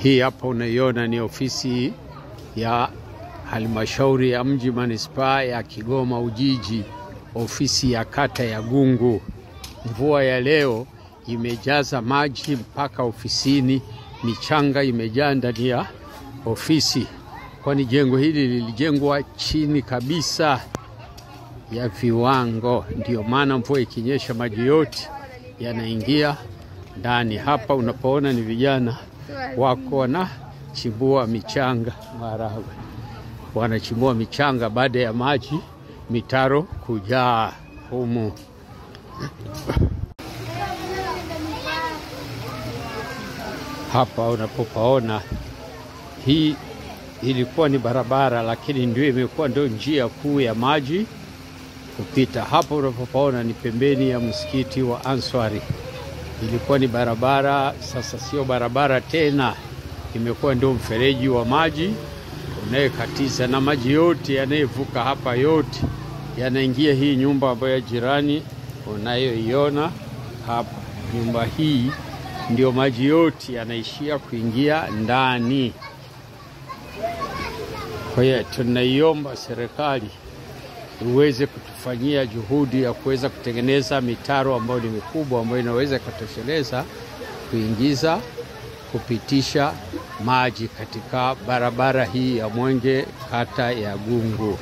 Hii hapa unaiona ni ofisi ya halmashauri ya mji manispaa ya Kigoma Ujiji, ofisi ya kata ya Gungu. Mvua ya leo imejaza maji mpaka ofisini, michanga imejaa ndani ya ofisi, kwani jengo hili lilijengwa chini kabisa ya viwango. Ndio maana mvua ikinyesha maji yote yanaingia ndani. Hapa unapoona ni vijana wako wanachimbua michanga Maharagwe. Wanachimbua michanga baada ya maji mitaro kujaa humu. Hapa unapopaona, hii ilikuwa ni barabara, lakini ndio imekuwa ndio njia kuu ya maji kupita. Hapa unapopaona ni pembeni ya msikiti wa Answari. Ilikuwa ni barabara, sasa sio barabara tena, imekuwa ndio mfereji wa maji unayekatiza, na maji yote yanayovuka hapa yote yanaingia hii nyumba ambayo jirani unayoiona hapa. Nyumba hii ndio maji yote yanaishia kuingia ndani. Kwa hiyo tunaiomba serikali uweze kutufanyia juhudi ya kuweza kutengeneza mitaro ambayo ni mikubwa, ambayo inaweza kutosheleza kupitisha maji katika barabara hii ya Mwenge, kata ya Gungu.